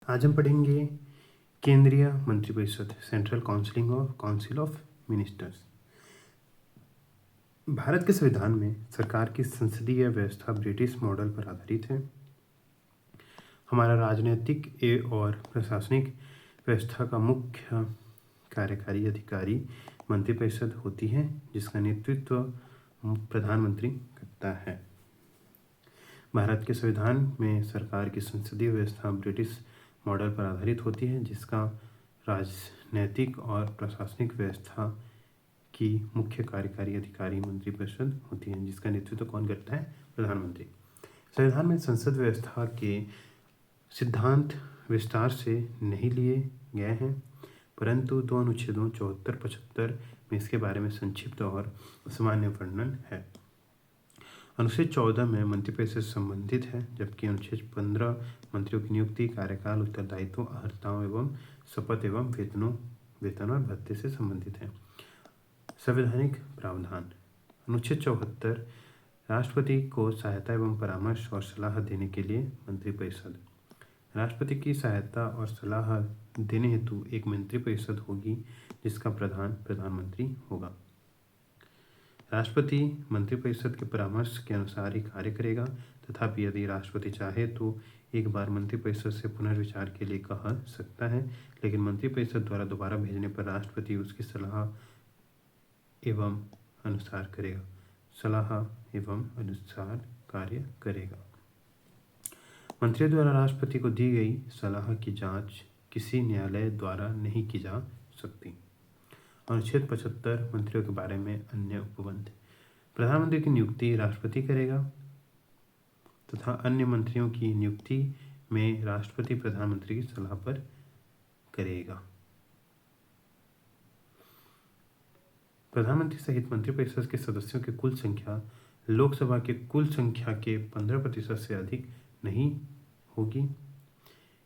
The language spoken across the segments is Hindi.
आज हम पढ़ेंगे केंद्रीय मंत्रिपरिषद, central council of ministers. Bharat के संविधान में सरकार की संसदीय व्यवस्था ब्रिटिश मॉडल पर आधारित है। हमारा राजनीतिक और प्रशासनिक व्यवस्था का मुख्य कार्यकारी अधिकारी मंत्रिपरिषद होती है, जिसका नेतृत्व प्रधानमंत्री करता है। भारत के संविधान में सरकार की संसदीय व्यवस्था ब्रिटिश मॉडल पर आधारित होती है, जिसका राजनैतिक और प्रशासनिक व्यवस्था की मुख्य कार्यकारी अधिकारी मंत्रिपरिषद होती है, जिसका नेतृत्व कौन करता है? प्रधानमंत्री। संविधान में संसद व्यवस्था के सिद्धांत विस्तार से नहीं लिए गए हैं, परंतु दो अनुच्छेदों 74-75 में इसके बारे में संक्षिप्त और सामान्य वर्णन है। अनुच्छेद 14 में मंत्रिपरिषद संबंधित है, जबकि अनुच्छेद 15 मंत्रियों की नियुक्ति, कार्यकाल, उत्तरदायित्व, अर्हताओं एवं शपथ एवं वेतन और भत्ते से संबंधित है। संवैधानिक प्रावधान। अनुच्छेद 74 राष्ट्रपति को सहायता एवं परामर्श और सलाह देने के लिए मंत्रिपरिषद। राष्ट्रपति की सहायता और सलाह देने हेतु एक मंत्रिपरिषद होगी, जिसका प्रधान प्रधानमंत्री होगा। राष्ट्रपति मंत्रिपरिषद के परामर्श के अनुसार ही कार्य करेगा, तथापि यदि राष्ट्रपति चाहे तो एक बार मंत्रिपरिषद से पुनर्विचार के लिए कह सकता है, लेकिन मंत्रिपरिषद द्वारा दोबारा भेजने पर राष्ट्रपति उसकी सलाह एवं अनुसार कार्य करेगा। मंत्रियों द्वारा राष्ट्रपति को दी गई सलाह की जांच किसी न्यायालय द्वारा नहीं की जा सकती। अनुच्छेद 75 मंत्रियों के बारे में अन्य उपबंध। प्रधानमंत्री की नियुक्ति राष्ट्रपति करेगा तथा अन्य मंत्रियों की नियुक्ति में राष्ट्रपति प्रधानमंत्री की सलाह पर करेगा। प्रधानमंत्री सहित मंत्रिपरिषद के सदस्यों की कुल संख्या लोकसभा के कुल संख्या के 15% से अधिक नहीं होगी।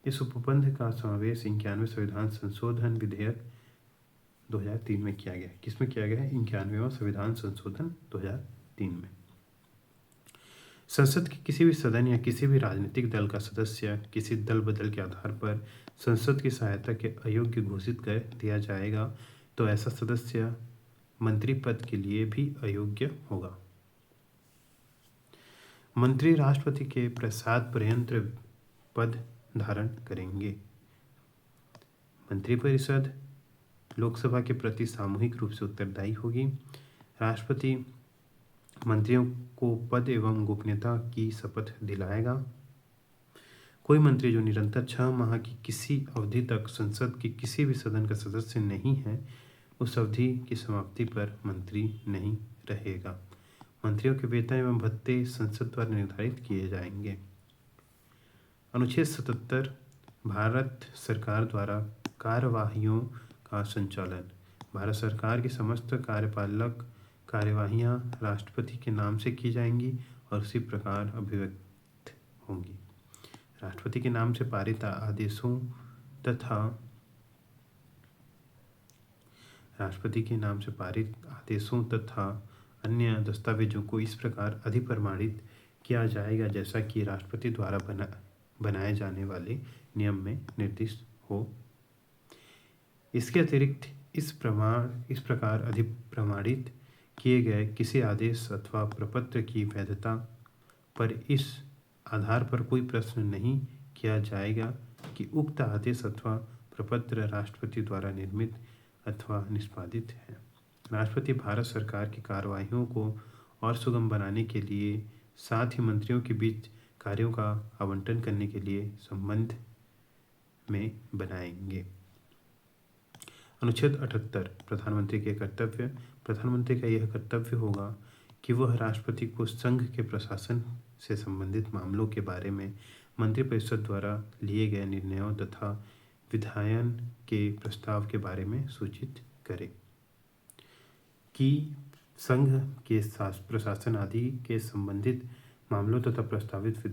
इस उपबंध का समावेश 91वें संविधान संशोधन विधेयक 2003 में किया गया है। किसमें किया गया है? 91वां संविधान संशोधन 2003 में। संसद के किसी भी सदन या किसी भी राजनीतिक दल का सदस्य किसी दल बदल के आधार पर संसद की सहायता के अयोग्य घोषित कर दिया जाएगा तो ऐसा सदस्य मंत्री पद के लिए भी अयोग्य होगा। मंत्री राष्ट्रपति के प्रसाद पर्यंत पद धारण करेंगे। मंत्रिपरिषद लोकसभा के प्रति सामूहिक रूप से उत्तरदायी होगी। राष्ट्रपति मंत्रियों को पद एवं गोपनीयता की शपथ दिलाएगा। कोई मंत्री जो निरंतर 6 माह की किसी अवधि तक संसद के किसी भी सदन का सदस्य नहीं है, उस अवधि की समाप्ति पर मंत्री नहीं रहेगा। मंत्रियों के वेतन एवं भत्ते संसद द्वारा निर्धारित किए जाएंगे। अनुच्छेद 77 भारत सरकार द्वारा कार्यवाहियों का संचालन। भारत सरकार की समस्त कार्यपालक कार्यवाहियां राष्ट्रपति के नाम से की जाएंगी और उसी प्रकार अभिव्यक्त होंगी। राष्ट्रपति के नाम से पारित आदेशों तथा अन्य दस्तावेजों को इस प्रकार अधिप्रमाणित किया जाएगा जैसा कि राष्ट्रपति द्वारा बनाए जाने वाले नियम में निर्दिष्ट हो। इसके अतिरिक्त इस प्रकार अधिप्रमाणित किए गए किसी आदेश अथवा प्रपत्र की वैधता पर इस आधार पर कोई प्रश्न नहीं किया जाएगा कि उक्त आदेश अथवा प्रपत्र राष्ट्रपति द्वारा निर्मित अथवा निष्पादित है। राष्ट्रपति भारत सरकार की कार्यवाहियों को और सुगम बनाने के लिए साथ ही मंत्रियों के बीच कार्यों का आवंटन करने के लिए संबंध में बनाएंगे। अनुच्छेद 78 प्रधानमंत्री के कर्तव्य। प्रधानमंत्री का यह कर्तव्य होगा कि वह राष्ट्रपति को संघ के प्रशासन से संबंधित मामलों के बारे में मंत्रिपरिषद द्वारा लिए गए निर्णयों तथा विधायन के प्रस्ताव के बारे में सूचित करे कि संघ के प्रशासन आदि के संबंधित मामलों तथा प्रस्तावित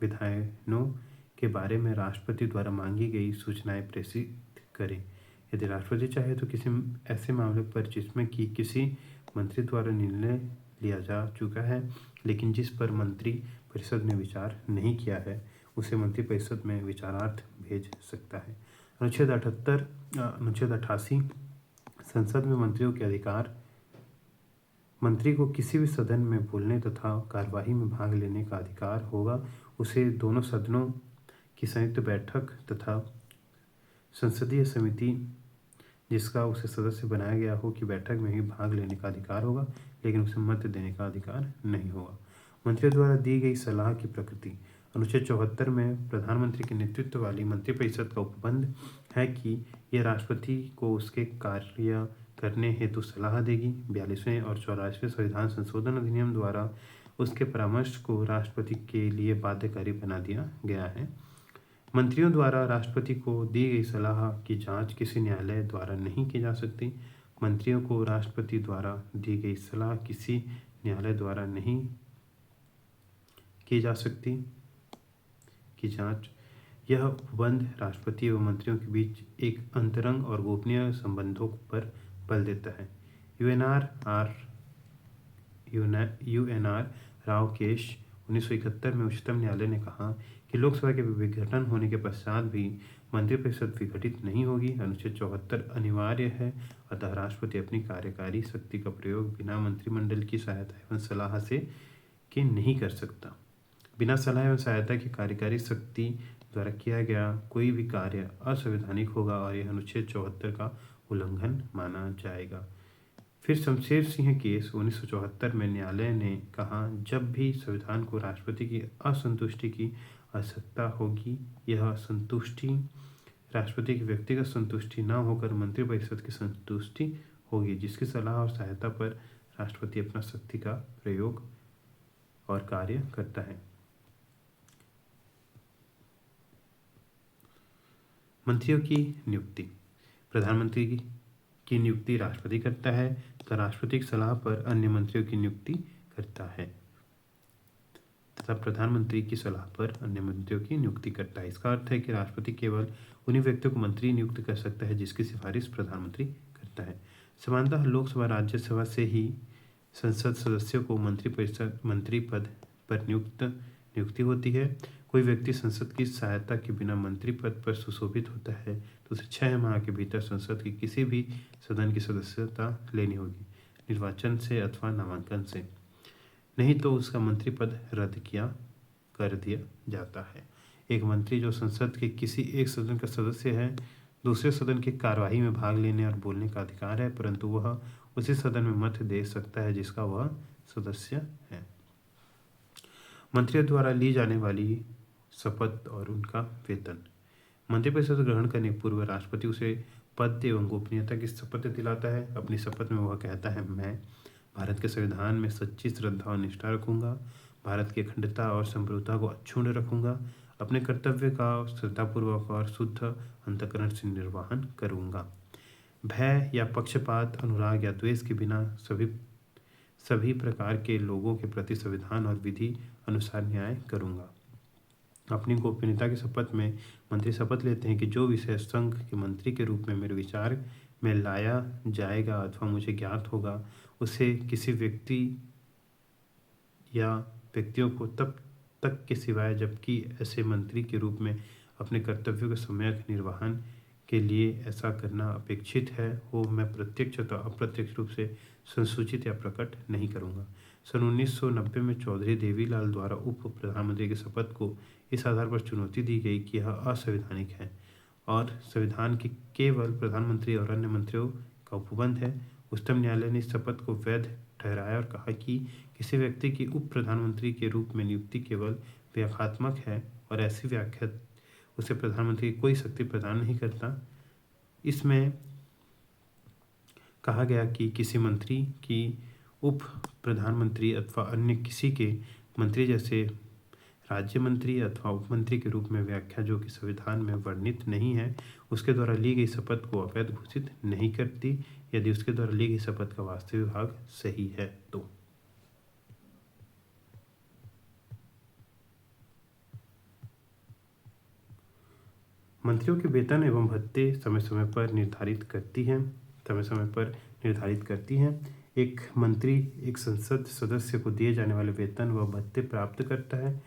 विधायनों के बारे में राष्ट्रपति द्वारा मांगी गई सूचनाएं प्रेषित करें। यदि राष्ट्रपति चाहे तो किसी ऐसे मामले पर जिसमें कि किसी मंत्री द्वारा निर्णय लिया जा चुका है लेकिन जिस पर मंत्री परिषद ने विचार नहीं किया है, उसे मंत्रिपरिषद में विचारार्थ भेज सकता है। अनुच्छेद 88 संसद में मंत्रियों के अधिकार। मंत्री को किसी भी सदन में बोलने तथा कार्यवाही में भाग लेने का अधिकार होगा। उसे दोनों सदनों की संयुक्त बैठक तथा संसदीय समिति जिसका उसे सदस्य बनाया गया हो की बैठक में ही भाग लेने का अधिकार होगा, लेकिन उसे मत देने का अधिकार नहीं होगा। मंत्रियों द्वारा दी गई सलाह की प्रकृति। अनुच्छेद 74 में प्रधानमंत्री के नेतृत्व वाली मंत्रिपरिषद का उपबंध है कि यह राष्ट्रपति को उसके कार्य करने हेतु सलाह देगी। 42वें और 84वें संविधान संशोधन अधिनियम द्वारा उसके परामर्श को राष्ट्रपति के लिए बाध्यकारी बना दिया गया है। मंत्रियों द्वारा राष्ट्रपति को दी गई सलाह की जांच किसी न्यायालय द्वारा नहीं की जा सकती। मंत्रियों को राष्ट्रपति द्वारा दी गई सलाह किसी न्यायालय द्वारा नहीं की जा सकती की जांच। यह उपबंध राष्ट्रपति एवं मंत्रियों के बीच एक अंतरंग और गोपनीय संबंधों पर बल देता है। यूएनआर राव केश 1971 में उच्चतम न्यायालय ने कहा कि लोकसभा के विघटन होने के पश्चात भी मंत्रिपरिषद विघटित नहीं होगी। अनुच्छेद 74 अनिवार्य है, अतः राष्ट्रपति अपनी कार्यकारी शक्ति का प्रयोग बिना मंत्रिमंडल की सहायता एवं सलाह से के नहीं कर सकता। बिना सलाह एवं सहायता की कार्यकारी शक्ति द्वारा किया गया कोई भी कार्य असंवैधानिक होगा और यह अनुच्छेद 74 का उल्लंघन माना जाएगा। फिर शमशेर सिंह केस 1974 में न्यायालय ने कहा, जब भी संविधान को राष्ट्रपति की असंतुष्टि की आवश्यकता होगी, यह संतुष्टि राष्ट्रपति की व्यक्तिगत संतुष्टि न होकर मंत्रिपरिषद की संतुष्टि होगी, जिसकी सलाह और सहायता पर राष्ट्रपति अपना शक्ति का प्रयोग और कार्य करता है। मंत्रियों की नियुक्ति। प्रधानमंत्री की नियुक्ति राष्ट्रपति करता है तथा राष्ट्रपति की सलाह पर अन्य मंत्रियों की नियुक्ति करता है तथा प्रधानमंत्री की सलाह पर अन्य मंत्रियों की नियुक्ति करता है। इसका अर्थ है कि राष्ट्रपति केवल उन्हीं व्यक्तियों को मंत्री नियुक्त कर सकता है जिसकी सिफारिश प्रधानमंत्री करता है। सामान्यतः लोकसभा राज्यसभा से ही संसद सदस्यों को मंत्री पद पर नियुक्ति होती है। कोई व्यक्ति संसद की सहायता के बिना मंत्री पद पर सुशोभित होता है तो उसे 6 माह के भीतर संसद के किसी भी सदन की सदस्यता लेनी होगी, निर्वाचन से अथवा नामांकन से, नहीं तो उसका मंत्री पद रद्द कर दिया जाता है। एक मंत्री जो संसद के किसी एक सदन का सदस्य है, दूसरे सदन की कार्यवाही में भाग लेने और बोलने का अधिकार है, परंतु वह उसी सदन में मत दे सकता है जिसका वह सदस्य है। मंत्रियों द्वारा ली जाने वाली शपथ और उनका वेतन। मंत्रिपरिषद ग्रहण करने पूर्व राष्ट्रपति उसे पद एवं गोपनीयता की शपथ दिलाता है। अपनी शपथ में वह कहता है, मैं भारत के संविधान में सच्ची श्रद्धा और निष्ठा रखूंगा, भारत की अखंडता और संप्रभुता को अक्षुण्ण रखूंगा, अपने कर्तव्य का श्रद्धापूर्वक और शुद्ध अंतःकरण से निर्वहन करूंगा, भय या पक्षपात, अनुराग या द्वेष के बिना सभी प्रकार के लोगों के प्रति संविधान और विधि अनुसार न्याय करूंगा। अपनी गोपनीयता की शपथ में मंत्री शपथ लेते हैं कि जो विषय संघ के मंत्री के रूप में मेरे विचार में लाया जाएगा अथवा मुझे ज्ञात होगा, उसे किसी व्यक्ति या व्यक्तियों को तब तक के सिवाय जबकि ऐसे मंत्री के रूप में अपने कर्तव्यों के सम्यक निर्वहन के लिए ऐसा करना अपेक्षित है हो, मैं प्रत्यक्ष अथवा अप्रत्यक्ष रूप से संसूचित या प्रकट नहीं करूँगा। सन 1990 में चौधरी देवीलाल द्वारा उप प्रधानमंत्री की शपथ को इस आधार पर चुनौती दी गई कि यह असंवैधानिक है और संविधान के केवल प्रधानमंत्री और अन्य मंत्रियों का उपबंध है। उच्चतम न्यायालय ने इस शपथ को वैध ठहराया और कहा कि किसी व्यक्ति की उप प्रधानमंत्री के रूप में नियुक्ति केवल व्याख्यात्मक है और ऐसी व्याख्या उसे प्रधानमंत्री की कोई शक्ति प्रदान नहीं करता। इसमें कहा गया कि किसी मंत्री की उप प्रधानमंत्री अथवा अन्य किसी के मंत्री जैसे राज्य मंत्री अथवा उपमंत्री के रूप में व्याख्या जो कि संविधान में वर्णित नहीं है, उसके द्वारा ली गई शपथ को अवैध घोषित नहीं करती यदि उसके द्वारा ली गई शपथ का वास्तविक भाग सही है तो। मंत्रियों के वेतन एवं भत्ते समय समय पर निर्धारित करती हैं। एक मंत्री एक संसद सदस्य को दिए जाने वाले वेतन व भत्ते प्राप्त करता है।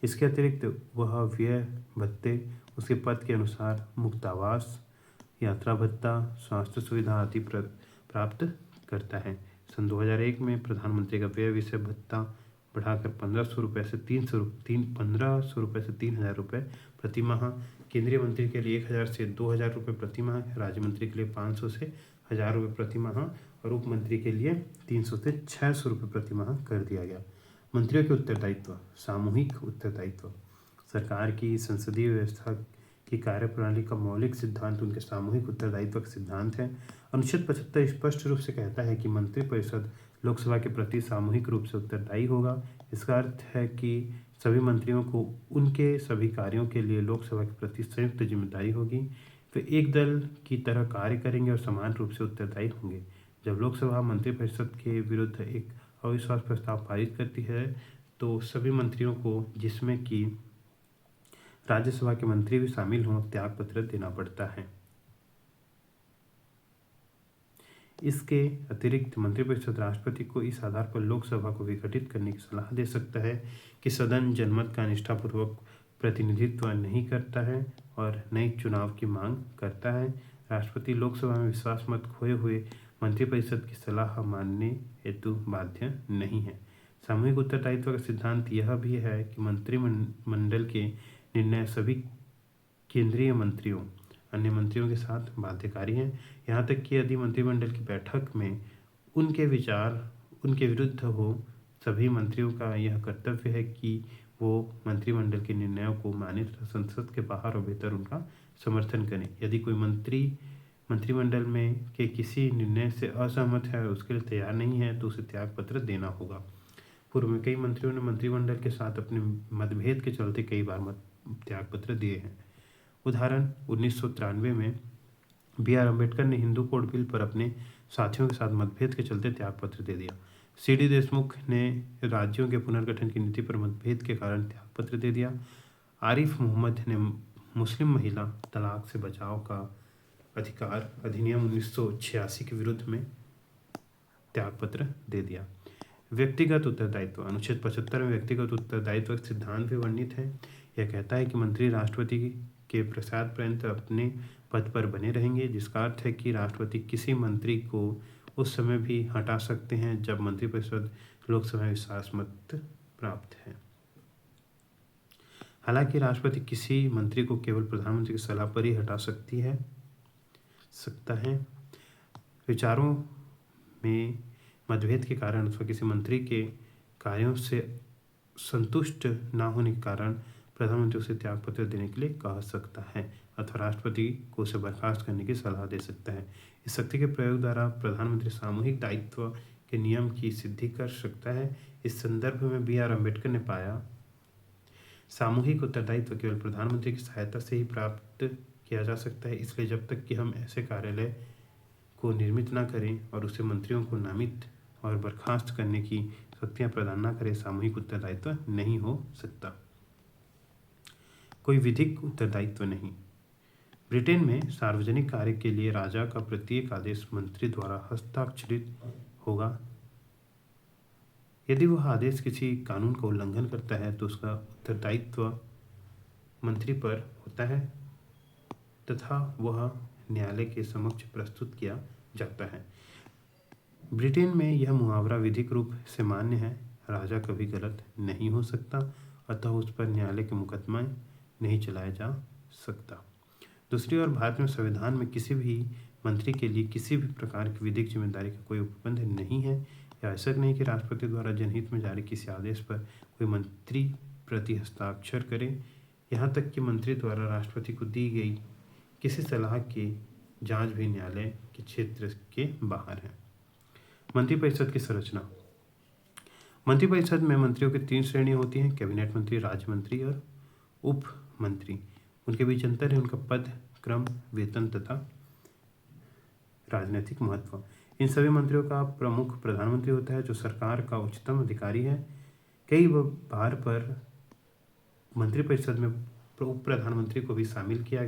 इसके अतिरिक्त वह व्यय भत्ते उसके पद के अनुसार मुफ्त आवास, यात्रा भत्ता, स्वास्थ्य सुविधा आदि प्राप्त करता है। सन 2001 में प्रधानमंत्री का व्यय विषय भत्ता बढ़ाकर 1500 रुपये से 3,000 रुपये प्रति माह, केंद्रीय मंत्री के लिए 1000 से 2000 रुपये प्रति माह, राज्य मंत्री के लिए 500 से 1000 रुपये प्रति माह और उप मंत्री के लिए 300 से 600 रुपये प्रति माह कर दिया गया। मंत्रियों के उत्तरदायित्व। सामूहिक उत्तरदायित्व सरकार की संसदीय व्यवस्था की कार्यप्रणाली का मौलिक सिद्धांत उनके सामूहिक उत्तरदायित्व का सिद्धांत है। अनुच्छेद 75 स्पष्ट रूप से कहता है कि मंत्रिपरिषद लोकसभा के प्रति सामूहिक रूप से उत्तरदायी होगा। इसका अर्थ है कि सभी मंत्रियों को उनके सभी कार्यों के लिए लोकसभा के प्रति संयुक्त जिम्मेदारी होगी। वे एक दल की तरह कार्य करेंगे और समान रूप से उत्तरदायी होंगे। जब लोकसभा मंत्रिपरिषद के विरुद्ध एक अविश्वास प्रस्ताव पारित करती है तो सभी मंत्रियों को, जिसमें कि राज्यसभा के मंत्री भी शामिल हों, त्याग पत्र देना पड़ता है। इसके अतिरिक्त मंत्रिपरिषद राष्ट्रपति को इस आधार पर लोकसभा को विघटित करने की सलाह दे सकता है कि सदन जनमत का निष्ठापूर्वक प्रतिनिधित्व नहीं करता है और नए चुनाव की मांग करता है। राष्ट्रपति लोकसभा में विश्वास मत खोए हुए मंत्रिपरिषद की सलाह मानने हेतु बाध्य नहीं है। सामूहिक उत्तरदायित्व का सिद्धांत यह भी है कि मंत्रिमंडल के निर्णय सभी केंद्रीय मंत्रियों, अन्य मंत्रियों के साथ बाध्यकारी हैं। यहाँ तक कि यदि मंत्रिमंडल की बैठक में उनके विचार उनके विरुद्ध हो, सभी मंत्रियों का यह कर्तव्य है कि वो मंत्रिमंडल के निर्णयों को माने तथा संसद के बाहर और भीतर उनका समर्थन करें। यदि कोई मंत्रिमंडल में के किसी निर्णय से असहमत है और उसके लिए तैयार नहीं है तो उसे त्याग पत्र देना होगा। पूर्व में कई मंत्रियों ने मंत्रिमंडल के साथ अपने मतभेद के चलते कई बार त्याग पत्र दिए हैं। उदाहरण 1993 में B.R. अम्बेडकर ने हिंदू कोड बिल पर अपने साथियों के साथ मतभेद के चलते त्यागपत्र दे दिया। C.D. देशमुख ने राज्यों के पुनर्गठन की नीति पर मतभेद के कारण त्यागपत्र दे दिया। आरिफ मोहम्मद ने मुस्लिम महिला तलाक से बचाव का अधिकार अधिनियम 1986 के विरुद्ध में त्यागपत्र दे दिया। व्यक्तिगत उत्तरदायित्व। अनुच्छेद 75 में व्यक्तिगत उत्तरदायित्व का सिद्धांत भी वर्णित है। यह कहता है कि मंत्री राष्ट्रपति के प्रसाद पर्यंत अपने पद पर बने रहेंगे, जिसका अर्थ है कि राष्ट्रपति किसी मंत्री को उस समय भी हटा सकते हैं जब मंत्रिपरिषद लोकसभा में विश्वास मत प्राप्त है। हालांकि राष्ट्रपति किसी मंत्री को केवल प्रधानमंत्री की सलाह पर ही हटा सकता है। विचारों में मतभेद के कारण अथवा किसी मंत्री के कार्यों से संतुष्ट न होने के कारण प्रधानमंत्री उसे त्यागपत्र देने के लिए कह सकता है अथवा राष्ट्रपति को उसे बर्खास्त करने की सलाह दे सकता है। इस शक्ति के प्रयोग द्वारा प्रधानमंत्री सामूहिक दायित्व के नियम की सिद्धि कर सकता है। इस संदर्भ में B.R. अम्बेडकर ने पाया, सामूहिक उत्तरदायित्व केवल प्रधानमंत्री की सहायता से ही प्राप्त किया जा सकता है। इसलिए जब तक कि हम ऐसे कार्यालय को निर्मित न करें और उसे मंत्रियों को नामित और बर्खास्त करने की शक्तियाँ प्रदान न करें, सामूहिक उत्तरदायित्व नहीं हो सकता। कोई विधिक उत्तरदायित्व नहीं। ब्रिटेन में सार्वजनिक कार्य के लिए राजा का प्रत्येक आदेश मंत्री द्वारा हस्ताक्षरित होगा। यदि वह आदेश किसी कानून का उल्लंघन करता है तो उसका उत्तरदायित्व मंत्री पर होता है तथा वह न्यायालय के समक्ष प्रस्तुत किया जाता है। ब्रिटेन में यह मुहावरा विधिक रूप से मान्य है, राजा कभी गलत नहीं हो सकता, अतः उस पर न्यायालय के मुकदमा नहीं चलाया जा सकता। दूसरी ओर भारत में संविधान में किसी भी मंत्री के लिए किसी भी प्रकार की विधिक जिम्मेदारी का कोई उपबंध नहीं है। यह आवश्यक नहीं कि राष्ट्रपति द्वारा जनहित में जारी किसी आदेश पर कोई मंत्री प्रति हस्ताक्षर करे। यहाँ तक कि मंत्री द्वारा राष्ट्रपति को दी गई किसी सलाह की जांच भी न्यायालय के क्षेत्र के बाहर है। मंत्रिपरिषद की संरचना। मंत्रिपरिषद में मंत्रियों की 3 श्रेणियां होती हैं: कैबिनेट मंत्री, राज्य मंत्री और उप मंत्री। उनके बीच अंतर है उनका पद, क्रम, वेतन तथा राजनीतिक महत्व। इन सभी मंत्रियों का प्रमुख प्रधानमंत्री होता है, जो सरकार का उच्चतम अधिकारी है। कई बार पर मंत्रिपरिषद में उप प्रधानमंत्री को भी शामिल किया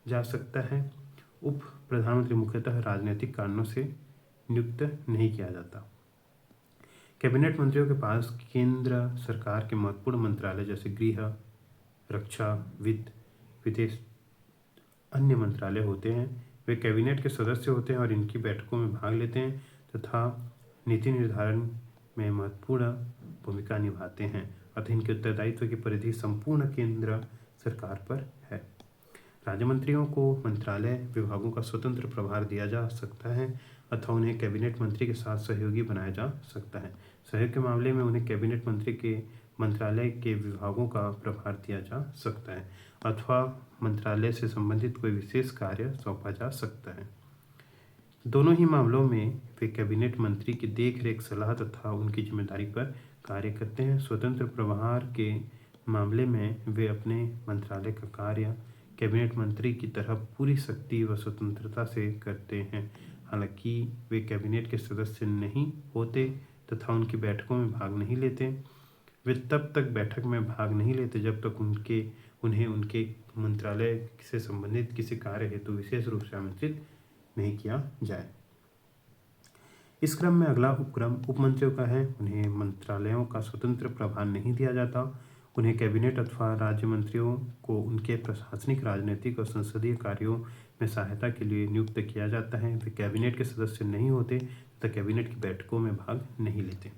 जा सकता है। उप प्रधानमंत्री मुख्यतः राजनीतिक कारणों से नियुक्त नहीं किया जाता। कैबिनेट मंत्रियों के पास केंद्र सरकार के महत्वपूर्ण मंत्रालय जैसे गृह, रक्षा, वित्त, विदेश, अन्य मंत्रालय होते हैं। वे कैबिनेट के सदस्य होते हैं और इनकी बैठकों में भाग लेते हैं तथा नीति निर्धारण में महत्वपूर्ण भूमिका निभाते हैं। अतः इनके उत्तरदायित्व की परिधि संपूर्ण केंद्र सरकार पर है। राज्य मंत्रियों को मंत्रालय विभागों का स्वतंत्र प्रभार दिया जा सकता है अथवा उन्हें कैबिनेट मंत्री के साथ सहयोगी बनाया जा सकता है। सहयोग के मामले में उन्हें कैबिनेट मंत्री के मंत्रालय के विभागों का प्रभार दिया जा सकता है अथवा मंत्रालय से संबंधित कोई विशेष कार्य सौंपा जा सकता है। दोनों ही मामलों में वे कैबिनेट मंत्री की देखरेख, सलाह तथा उनकी जिम्मेदारी पर कार्य करते हैं। स्वतंत्र प्रभार के मामले में वे अपने मंत्रालय का कार्य कैबिनेट मंत्री की तरह पूरी शक्ति व स्वतंत्रता से करते हैं। हालांकि वे कैबिनेट के सदस्य नहीं होते तथा उनकी बैठकों में भाग नहीं लेते। वे तब तक बैठक में भाग नहीं लेते जब तक उन्हें उनके मंत्रालय से संबंधित किसी कार्य हेतु विशेष रूप से आमंत्रित नहीं किया जाए। इस क्रम में अगला उपक्रम उपमंत्रियों का है। उन्हें मंत्रालयों का स्वतंत्र प्रभार नहीं दिया जाता। उन्हें कैबिनेट अथवा राज्य मंत्रियों को उनके प्रशासनिक, राजनीतिक और संसदीय कार्यों में सहायता के लिए नियुक्त किया जाता है। वे कैबिनेट के सदस्य नहीं होते तथा कैबिनेट की बैठकों में भाग नहीं लेते।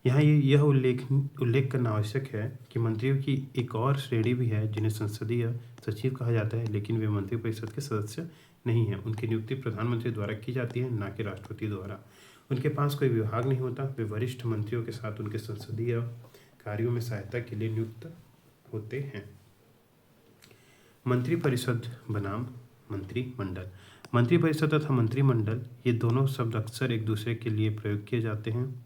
यहाँ यह उल्लेख करना आवश्यक है कि मंत्रियों की एक और श्रेणी भी है जिन्हें संसदीय सचिव कहा जाता है, लेकिन वे मंत्रिपरिषद के सदस्य नहीं हैं। उनकी नियुक्ति प्रधानमंत्री द्वारा की जाती है, ना कि राष्ट्रपति द्वारा। उनके पास कोई विभाग नहीं होता। वे वरिष्ठ मंत्रियों के साथ उनके संसदीय कार्यों में सहायता के लिए नियुक्त होते हैं। मंत्रिपरिषद बनाम मंत्रिमंडल। मंत्रिपरिषद तथा मंत्रिमंडल ये दोनों शब्द अक्सर एक दूसरे के लिए प्रयोग किए जाते हैं,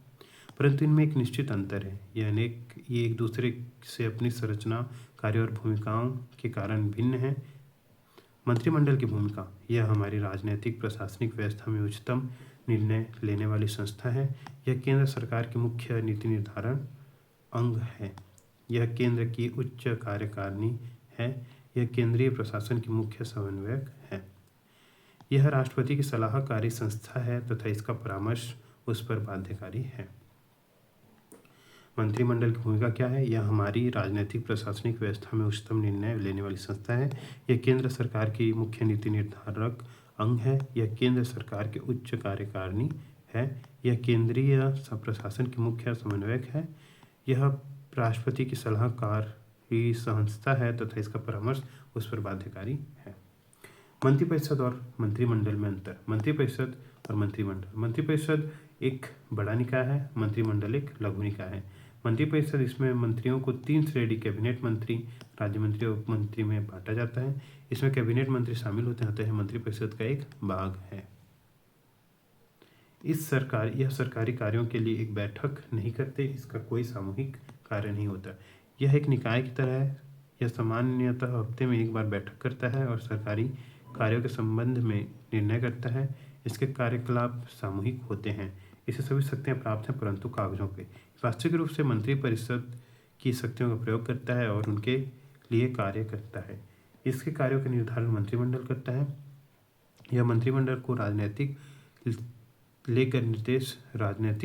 परंतु इनमें एक निश्चित अंतर है। ये एक दूसरे से अपनी संरचना, कार्य और भूमिकाओं के कारण भिन्न है। मंत्रिमंडल की भूमिका यह हमारी राजनीतिक प्रशासनिक व्यवस्था में उच्चतम निर्णय लेने वाली संस्था है। यह केंद्र सरकार की मुख्य नीति निर्धारण अंग है। यह केंद्र की उच्च कार्यकारिणी है। यह केंद्रीय प्रशासन की मुख्य समन्वयक है। यह राष्ट्रपति की सलाहकारी संस्था है तथा इसका परामर्श उस पर बाध्यकारी है। मंत्रिमंडल की भूमिका क्या है? यह हमारी राजनीतिक प्रशासनिक व्यवस्था में उच्चतम निर्णय लेने वाली संस्था है। यह केंद्र सरकार की मुख्य नीति निर्धारक अंग है। यह केंद्र सरकार के उच्च कार्यकारिणी है। यह केंद्रीय प्रशासन की मुख्य समन्वयक है। यह राष्ट्रपति की सलाहकारी संस्था है तथा इसका परामर्श उस पर बाध्यकारी है। मंत्रिपरिषद और मंत्रिमंडल में अंतर। मंत्रिपरिषद और मंत्रिमंडल। मंत्रिपरिषद एक बड़ा निकाय है, मंत्रिमंडल एक लघु निकाय है। मंत्रिपरिषद, इसमें मंत्रियों को 3 श्रेणी कैबिनेट मंत्री, राज्य मंत्री और उप मंत्री में बांटा जाता है। इसमें कैबिनेट मंत्री शामिल होते हैं। मंत्रिपरिषद का एक भाग है। यह सरकारी कार्यों के लिए एक बैठक नहीं करते। इसका कोई सामूहिक कार्य नहीं होता। यह एक निकाय की तरह है। यह सामान्यतः हफ्ते में एक बार बैठक करता है और सरकारी कार्यों के संबंध में निर्णय करता है। इसके कार्यकलाप सामूहिक होते हैं। इसे सभी शक्तियाँ प्राप्त हैं, परंतु कागजों पे। वास्तविक रूप से मंत्रिपरिषद की शक्तियों का प्रयोग करता है और उनके लिए कार्य करता है। इसके कार्यों का निर्धारण मंत्रिमंडल करता है। यह मंत्रिमंडल को राजनीतिक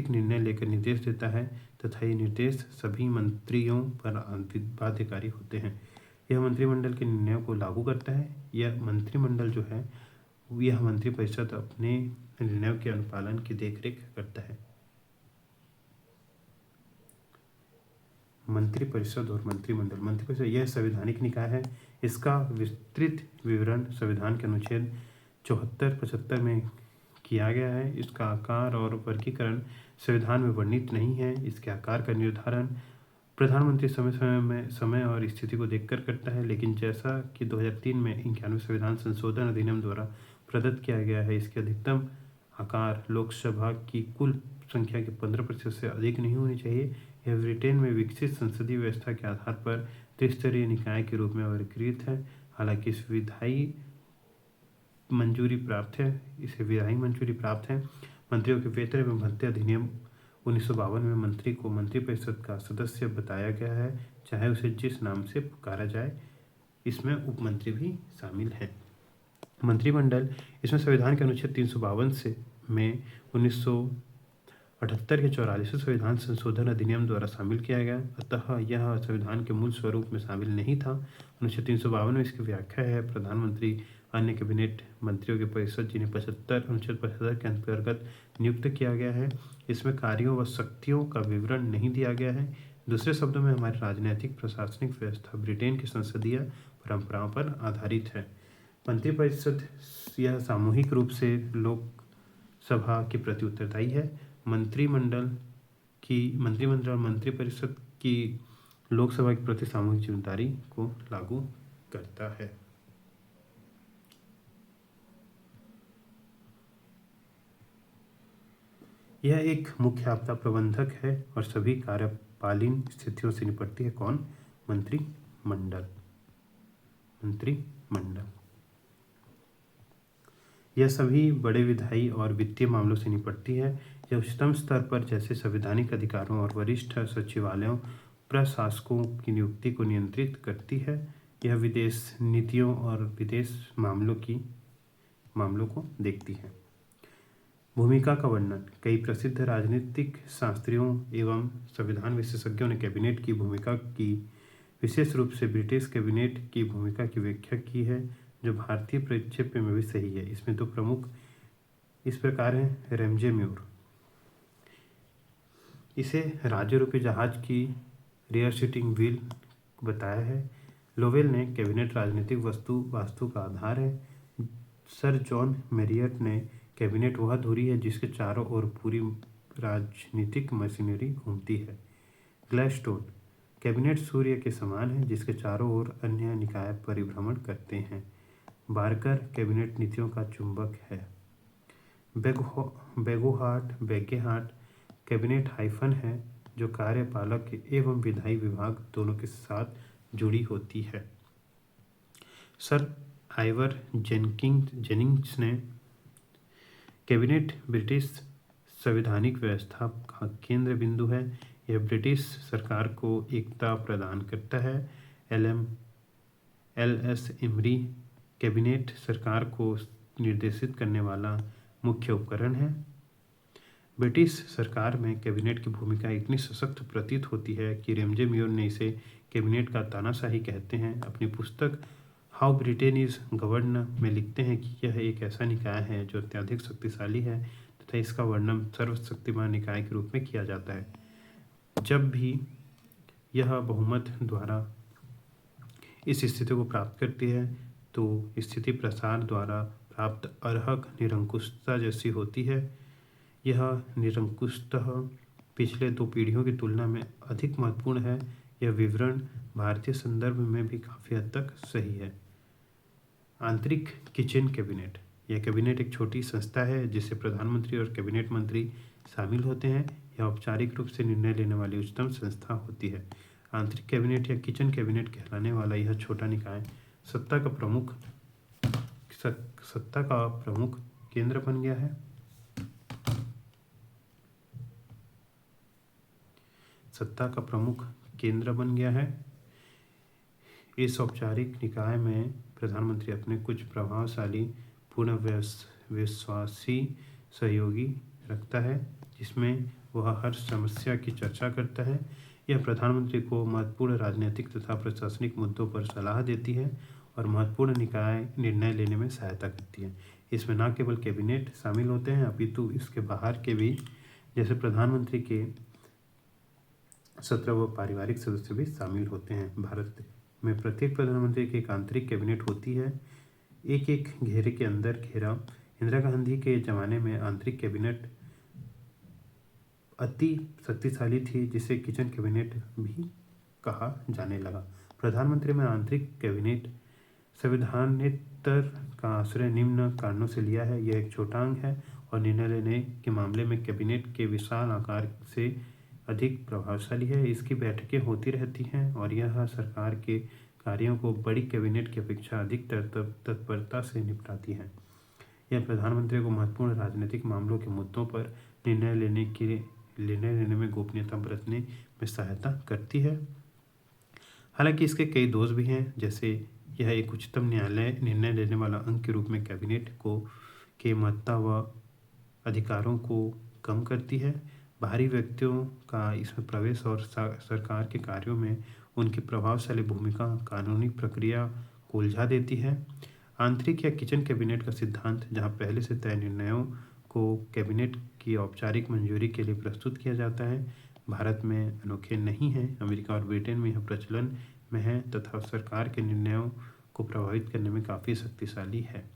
निर्णय लेकर निर्देश देता है तथा ये निर्देश सभी मंत्रियों पर बाध्यकारी होते हैं। यह मंत्रिमंडल के निर्णयों को लागू करता है। यह मंत्रिमंडल जो है, यह मंत्रिपरिषद अपने निर्णयों के अनुपालन की देखरेख करता है। मंत्रिपरिषद और मंत्रिमंडल। मंत्रिपरिषद यह संवैधानिक निकाय है। इसका विस्तृत विवरण संविधान के अनुच्छेद 74-75 में किया गया है। इसका आकार और वर्गीकरण संविधान में वर्णित नहीं है। इसके आकार का निर्धारण प्रधानमंत्री समय और स्थिति को देखकर करता है, लेकिन जैसा कि 2003 में 91वें संविधान संशोधन अधिनियम द्वारा प्रदत्त किया गया है, इसके अधिकतम आकार लोकसभा की कुल संख्या के 15% से अधिक नहीं होनी चाहिए। यह ब्रिटेन में विकसित संसदीय व्यवस्था के आधार पर त्रिस्तरीय निकाय के रूप में वर्गीकृत है। हालांकि इसे विधायी मंजूरी प्राप्त है। मंत्रियों के वेतन एवं भत्ते अधिनियम 1952 में मंत्री को मंत्रिपरिषद का सदस्य बताया गया है, चाहे उसे जिस नाम से पुकारा जाए। इसमें उपमंत्री भी शामिल है। मंत्रिमंडल, इसमें संविधान के अनुच्छेद 352 में 78 के 44वें संविधान संशोधन अधिनियम द्वारा शामिल किया गया, अतः यह संविधान के मूल स्वरूप में शामिल नहीं था। अनुच्छेद 352 में इसकी व्याख्या है, प्रधानमंत्री अन्य कैबिनेट मंत्रियों की परिषद जिन्हें अनुच्छेद 75 के अंतर्गत नियुक्त किया गया है। इसमें कार्यों व शक्तियों का विवरण नहीं दिया गया है। दूसरे शब्दों में हमारी राजनीतिक प्रशासनिक व्यवस्था ब्रिटेन की संसदीय परंपराओं पर आधारित है। मंत्रिपरिषद यह सामूहिक रूप से लोकसभा के प्रति उत्तरदायी है। मंत्रिमंडल और मंत्रिपरिषद की लोकसभा के प्रति सामूहिक जिम्मेदारी को लागू करता है। यह एक मुख्य आपदा प्रबंधक है और सभी कार्यपालीन स्थितियों से निपटती है। कौन? मंत्रिमंडल। यह सभी बड़े विधायी और वित्तीय मामलों से निपटती है। यह उच्चतम स्तर पर जैसे संवैधानिक अधिकारों और वरिष्ठ सचिवालयों प्रशासकों की नियुक्ति को नियंत्रित करती है। यह विदेश नीतियों और विदेश मामलों को देखती है। भूमिका का वर्णन। कई प्रसिद्ध राजनीतिक शास्त्रियों एवं संविधान विशेषज्ञों ने कैबिनेट की भूमिका की, विशेष रूप से ब्रिटिश कैबिनेट की भूमिका की व्याख्या की है, जो भारतीय परिप्रेक्ष्य में भी सही है। इसमें दो प्रमुख इस प्रकार हैं। रैमजे म्यूर इसे राज्य रूपी जहाज की रियर सीटिंग व्हील बताया है। लोवेल ने कैबिनेट राजनीतिक वास्तु का आधार है। सर जॉन मैरियट ने कैबिनेट वह धुरी है जिसके चारों ओर पूरी राजनीतिक मशीनरी घूमती है। ग्लैडस्टोन कैबिनेट सूर्य के समान है जिसके चारों ओर अन्य निकाय परिभ्रमण करते हैं। बारकर कैबिनेट नीतियों का चुंबक है। बेगेहार्ट कैबिनेट हाइफन है जो कार्यपालक एवं विधायी विभाग दोनों के साथ जुड़ी होती है। सर आइवर जेनिंग्स ने कैबिनेट ब्रिटिश संवैधानिक व्यवस्था का केंद्र बिंदु है। यह ब्रिटिश सरकार को एकता प्रदान करता है। एल.एस. एमरी कैबिनेट सरकार को निर्देशित करने वाला मुख्य उपकरण है। ब्रिटिश सरकार में कैबिनेट की भूमिका इतनी सशक्त प्रतीत होती है कि रैमजे म्यूर ने इसे कैबिनेट का तानाशाही कहते हैं। अपनी पुस्तक हाउ ब्रिटेन इज गवर्न में लिखते हैं कि यह एक ऐसा निकाय है जो अत्यधिक शक्तिशाली है तथा इसका वर्णन सर्वशक्तिमान निकाय के रूप में किया जाता है। जब भी यह बहुमत द्वारा इस स्थिति को प्राप्त करती है तो स्थिति प्रसार द्वारा प्राप्त अर्हक निरंकुशता जैसी होती है। यह निरंकुशता पिछले 2 पीढ़ियों की तुलना में अधिक महत्वपूर्ण है। यह विवरण भारतीय संदर्भ में भी काफ़ी हद तक सही है। आंतरिक किचन कैबिनेट। यह कैबिनेट एक छोटी संस्था है जिसे प्रधानमंत्री और कैबिनेट मंत्री शामिल होते हैं। यह औपचारिक रूप से निर्णय लेने वाली उच्चतम संस्था होती है। आंतरिक कैबिनेट या किचन कैबिनेट कहलाने वाला यह छोटा निकाय सत्ता का प्रमुख केंद्र बन गया है। इस औपचारिक निकाय में प्रधानमंत्री अपने कुछ प्रभावशाली पूर्ण विश्वासी सहयोगी रखता है जिसमें वह हर समस्या की चर्चा करता है। यह प्रधानमंत्री को महत्वपूर्ण राजनीतिक तथा प्रशासनिक मुद्दों पर सलाह देती है और महत्वपूर्ण निकाय निर्णय लेने में सहायता करती है। इसमें न केवल कैबिनेट शामिल होते हैं अपितु इसके बाहर के भी, जैसे प्रधानमंत्री के 17 व पारिवारिक सदस्य भी शामिल होते हैं। भारत में प्रत्येक प्रधानमंत्री की एक आंतरिक कैबिनेट होती है, एक घेरे के अंदर घेरा। इंदिरा गांधी के ज़माने में आंतरिक कैबिनेट अति शक्तिशाली थी जिसे किचन कैबिनेट भी कहा जाने लगा। प्रधानमंत्री में आंतरिक कैबिनेट संविधानेतर का आश्रय निम्न कारणों से लिया है। यह एक छोटा अंग है और निर्णय लेने के मामले में कैबिनेट के विशाल आकार से अधिक प्रभावशाली है। इसकी बैठकें होती रहती हैं और यह सरकार के कार्यों को बड़ी कैबिनेट की अपेक्षा अधिक तत्परता से निपटाती है। यह प्रधानमंत्री को महत्वपूर्ण राजनीतिक मामलों के मुद्दों पर निर्णय लेने में गोपनीयता बरतने में सहायता करती है। हालांकि इसके कई दोष भी हैं, जैसे यह एक उच्चतम न्यायालय निर्णय लेने वाला अंग के रूप में कैबिनेट के महत्ता व अधिकारों को कम करती है। बाहरी व्यक्तियों का इसमें प्रवेश और सरकार के कार्यों में उनकी प्रभावशाली भूमिका कानूनी प्रक्रिया को उलझा देती है। आंतरिक या किचन कैबिनेट का सिद्धांत, जहां पहले से तय निर्णयों को कैबिनेट की औपचारिक मंजूरी के लिए प्रस्तुत किया जाता है, भारत में अनोखे नहीं हैं। अमेरिका और ब्रिटेन में यह प्रचलन में है तथा सरकार के निर्णयों को प्रभावित करने में काफ़ी शक्तिशाली है।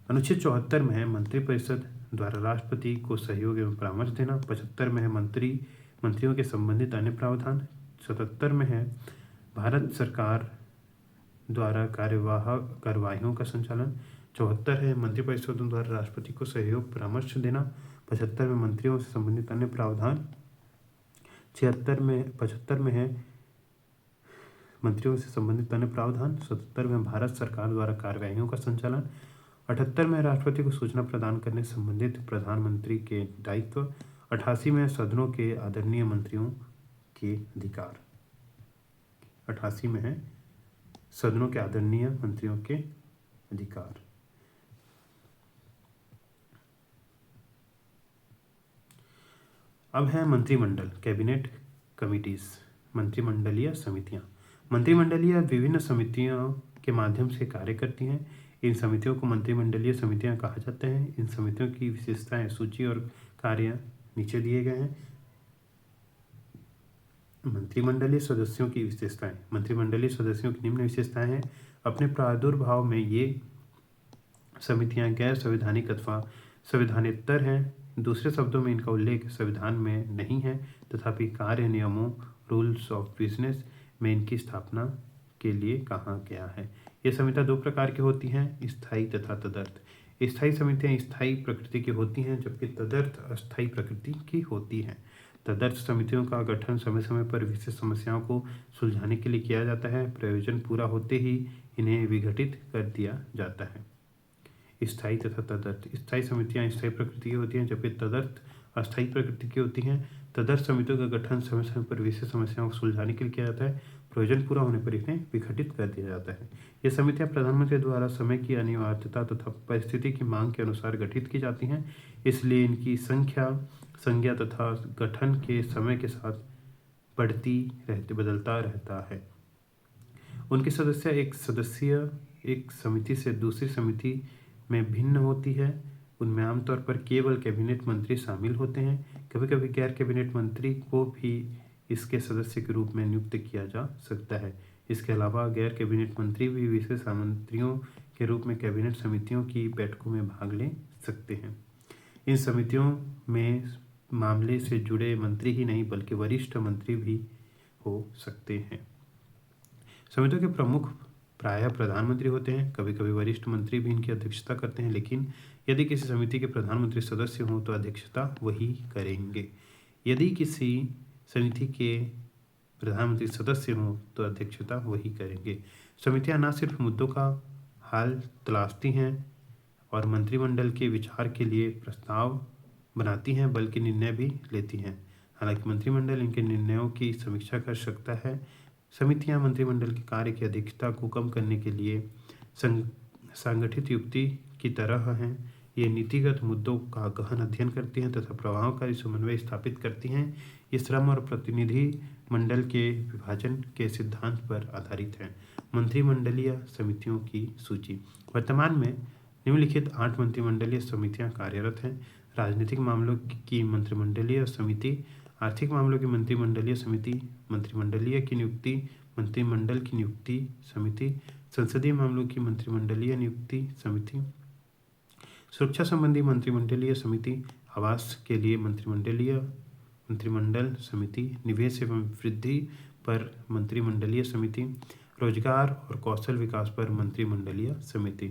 अनुच्छेद 74 में है मंत्रिपरिषद द्वारा राष्ट्रपति को सहयोग एवं परामर्श देना। 75 में है मंत्रियों के संबंधित अन्य प्रावधान। 77 में है भारत सरकार द्वारा कार्यवाहियों का संचालन। 74 है मंत्रिपरिषदों द्वारा राष्ट्रपति को सहयोग परामर्श देना। 75 में मंत्रियों से संबंधित अन्य प्रावधान। 75 में है मंत्रियों से संबंधित अन्य प्रावधान। 77 में भारत सरकार द्वारा कार्यवाहियों का संचालन। 78 में राष्ट्रपति को सूचना प्रदान करने संबंधित प्रधानमंत्री के दायित्व। 88 में सदनों के आदरणीय मंत्रियों के अधिकार। 88 में है सदनों के आदरणीय मंत्रियों के अधिकार। अब है मंत्रिमंडल, कैबिनेट कमिटीज, मंत्रिमंडलीय समितियां। मंत्रिमंडलीय विभिन्न समितियों के माध्यम से कार्य करती हैं। इन समितियों को मंत्रिमंडलीय समितियां कहा जाता है। इन समितियों की विशेषताएं, सूची और कार्य नीचे दिए गए हैं। मंत्रिमंडलीय सदस्यों की विशेषताएं। मंत्रिमंडलीय सदस्यों की निम्न विशेषताएं हैं। अपने प्रादुर्भाव में ये समितियां गैर संवैधानिक अथवा संवैधानेतर हैं। दूसरे शब्दों में इनका उल्लेख संविधान में नहीं है, तथापि कार्य नियमों, रूल्स ऑफ बिजनेस में इनकी स्थापना के लिए कहा गया है। ये समितियां दो प्रकार की होती हैं, स्थायी तथा तदर्थ। स्थायी समितियां स्थायी प्रकृति की होती हैं, जबकि तदर्थ अस्थायी प्रकृति की होती हैं। तदर्थ समितियों का गठन समय समय पर विशेष समस्याओं को सुलझाने के लिए किया जाता है। प्रयोजन पूरा होते ही इन्हें विघटित कर दिया जाता है। स्थायी तथा तदर्थ। स्थायी समितियां स्थायी प्रकृति की होती हैं, जबकि तदर्थ अस्थायी प्रकृति की होती हैं। तदर्थ समितियों का गठन समय समय पर विशेष समस्याओं को सुलझाने के लिए किया जाता है। प्रयोजन पूरा होने पर इन्हें विघटित कर दिया जाता है। ये समितियां प्रधानमंत्री द्वारा समय की अनिवार्यता तथा परिस्थिति की मांग के अनुसार गठित की जाती हैं, इसलिए इनकी संज्ञा तथा गठन के समय के साथ बदलता रहता है। उनकी सदस्य एक समिति से दूसरी समिति में भिन्न होती है। उनमें आमतौर पर केवल कैबिनेट मंत्री शामिल होते हैं। कभी कभी गैर कैबिनेट मंत्री को भी इसके सदस्य के रूप में नियुक्त किया जा सकता है। इसके अलावा गैर कैबिनेट मंत्री भी विशेष मंत्रियों के रूप में कैबिनेट समितियों की बैठकों में भाग ले सकते हैं। इन समितियों में मामले से जुड़े मंत्री ही नहीं बल्कि वरिष्ठ मंत्री भी हो सकते हैं। समितियों के प्रमुख प्रायः प्रधानमंत्री होते हैं। कभी कभी वरिष्ठ मंत्री भी इनकी अध्यक्षता करते हैं, लेकिन यदि किसी समिति के प्रधानमंत्री सदस्य हों तो अध्यक्षता वही करेंगे। यदि किसी समिति के प्रधानमंत्री सदस्य हों तो अध्यक्षता वही करेंगे। समितियां न सिर्फ मुद्दों का हाल तलाशती हैं और मंत्रिमंडल के विचार के लिए प्रस्ताव बनाती हैं, बल्कि निर्णय भी लेती हैं। हालांकि मंत्रिमंडल इनके निर्णयों की समीक्षा कर सकता है। समितियां मंत्रिमंडल के कार्य की अधिकता को कम करने के लिए संगठित युक्ति की तरह हैं। ये नीतिगत मुद्दों का गहन अध्ययन करती हैं तथा प्रभावकारी समन्वय स्थापित करती हैं। ये श्रम और प्रतिनिधि मंडल के विभाजन के सिद्धांत पर आधारित है। मंत्रिमंडलीय समितियों की सूची। वर्तमान में निम्नलिखित 8 मंत्रिमंडलीय समितियां कार्यरत हैं। राजनीतिक मामलों की मंत्रिमंडलीय समिति, आर्थिक मामलों की मंत्रिमंडलीय समिति, मंत्रिमंडलीय की नियुक्ति, मंत्रिमंडल की नियुक्ति समिति, संसदीय मामलों की मंत्रिमंडलीय नियुक्ति समिति, सुरक्षा संबंधी मंत्रिमंडलीय समिति, आवास के लिए मंत्रिमंडल समिति, निवेश एवं वृद्धि पर मंत्रिमंडलीय समिति, रोजगार और कौशल विकास पर मंत्रिमंडलीय समिति।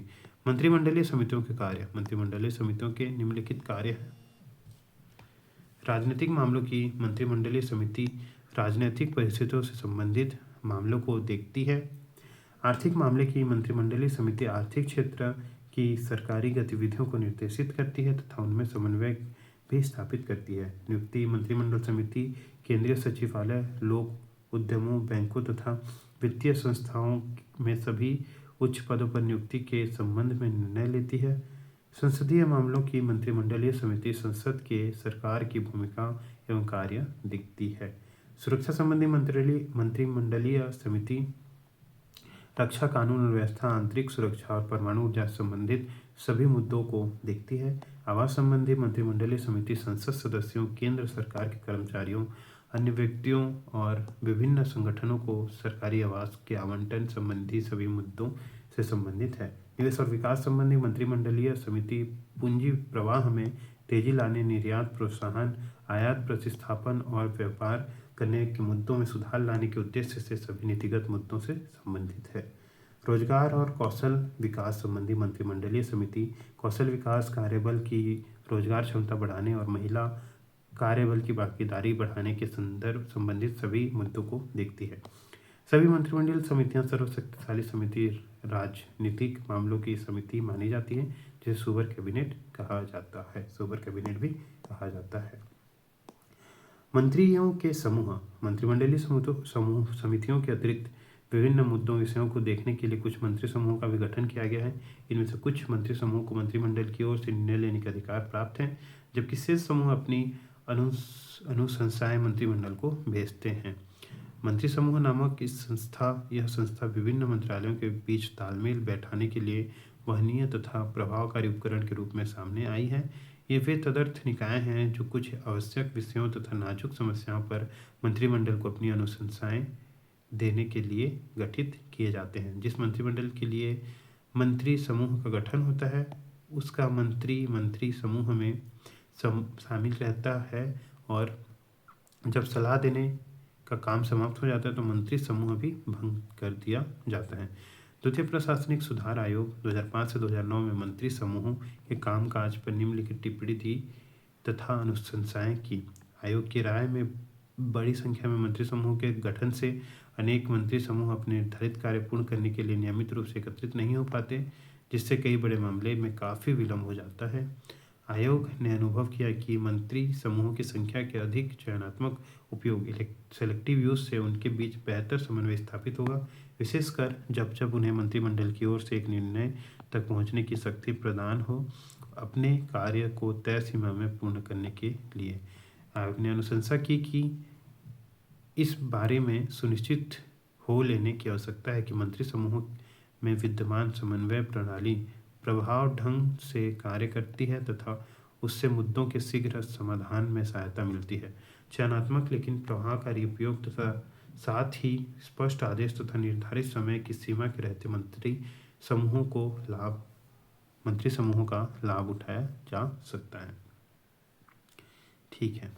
मंत्रिमंडलीय समितियों के कार्य। मंत्रिमंडलीय समितियों के निम्नलिखित कार्य हैं। राजनीतिक मामलों की मंत्रिमंडलीय समिति राजनीतिक परिस्थितियों से संबंधित मामलों को देखती है। आर्थिक मामले की मंत्रिमंडलीय समिति आर्थिक क्षेत्र की सरकारी गतिविधियों को निर्देशित करती है तथा उनमें समन्वय भी स्थापित करती है। नियुक्ति मंत्रिमंडल समिति केंद्रीय सचिवालय, लोक उद्यमों, बैंकों तथा वित्तीय संस्थाओं में सभी उच्च पदों पर नियुक्ति के संबंध में निर्णय लेती है। संसदीय मामलों की मंत्रिमंडलीय समिति संसद के सरकार की भूमिका एवं कार्य देखती है। सुरक्षा संबंधी मंत्रिमंडलीय समिति रक्षा, कानून और व्यवस्था, आंतरिक सुरक्षा और परमाणु ऊर्जा से संबंधित सभी मुद्दों को देखती है। आवास संबंधी मंत्रिमंडलीय समिति संसद सदस्यों, केंद्र सरकार के कर्मचारियों, अन्य व्यक्तियों और विभिन्न संगठनों को सरकारी आवास के आवंटन संबंधी सभी मुद्दों से संबंधित है। निवेश और विकास संबंधी मंत्रिमंडलीय समिति पूंजी प्रवाह में तेजी लाने, निर्यात प्रोत्साहन, आयात प्रतिस्थापन और व्यापार करने के मुद्दों में सुधार लाने के उद्देश्य से सभी नीतिगत मुद्दों से संबंधित है। रोजगार और कौशल विकास संबंधी मंत्रिमंडलीय समिति कौशल विकास, कार्यबल की रोजगार क्षमता बढ़ाने और महिला कार्यबल की भागीदारी बढ़ाने के संदर्भ संबंधित सभी मुद्दों को देखती है। सभी मंत्रिमंडलीय समितियां सर्वशक्तिशाली समिति राजनीतिक मामलों की समिति मानी जाती है, जिसे सुपर कैबिनेट कहा जाता है। सुपर कैबिनेट भी कहा जाता है। मंत्रियों के समूह मंत्रिमंडलीय समितियों के अतिरिक्त विभिन्न मुद्दों विषयों को देखने के लिए कुछ मंत्री समूहों का भी गठन किया गया है। इनमें से कुछ मंत्री समूह को मंत्रिमंडल की ओर से निर्णय लेने के अधिकार प्राप्त हैं, जबकि शेष समूह अपनी अनुशंसाएं मंत्रिमंडल को भेजते हैं। मंत्री समूह नामक यह संस्था विभिन्न मंत्रालयों के बीच तालमेल बैठाने के लिए वहनीय तथा प्रभावकारी उपकरण के रूप में सामने आई है। ये वे तदर्थ निकाय हैं जो कुछ आवश्यक विषयों तथा नाजुक समस्याओं पर मंत्रिमंडल को अपनी अनुशंसाएं देने के लिए गठित किए जाते हैं। जिस मंत्रिमंडल के लिए मंत्री समूह का गठन होता है, उसका मंत्री समूह में शामिल रहता है, और जब सलाह देने का काम समाप्त हो जाता है तो मंत्री समूह भी भंग कर दिया जाता है। द्वितीय प्रशासनिक सुधार आयोग 2005 से 2009 में मंत्री समूहों के कामकाज पर निम्नलिखित टिप्पणी दी तथा अनुशंसाएं की। आयोग की राय में बड़ी संख्या में मंत्री समूह के गठन से अनेक मंत्री समूह अपने निर्धारित कार्य पूर्ण करने के लिए नियमित रूप से एकत्रित नहीं हो पाते, जिससे कई बड़े मामले में काफ़ी विलम्ब हो जाता है। आयोग ने अनुभव किया कि मंत्री समूहों की संख्या के अधिक चयनात्मक उपयोग सेलेक्टिव यूज से उनके बीच बेहतर समन्वय स्थापित होगा, विशेषकर जब उन्हें मंत्रिमंडल की ओर से एक निर्णय तक पहुंचने की शक्ति प्रदान हो अपने कार्य को तय सीमा में पूर्ण करने के लिए। आयोग ने अनुशंसा की कि इस बारे में सुनिश्चित हो लेने की आवश्यकता है कि मंत्री समूह में विद्यमान समन्वय प्रणाली प्रभाव ढंग से कार्य करती है तथा उससे मुद्दों के शीघ्र समाधान में सहायता मिलती है। चयनात्मक लेकिन प्रभावकारी उपयोग तथा साथ ही स्पष्ट आदेश तथा निर्धारित समय की सीमा के रहते मंत्री समूहों का लाभ उठाया जा सकता है। ठीक है।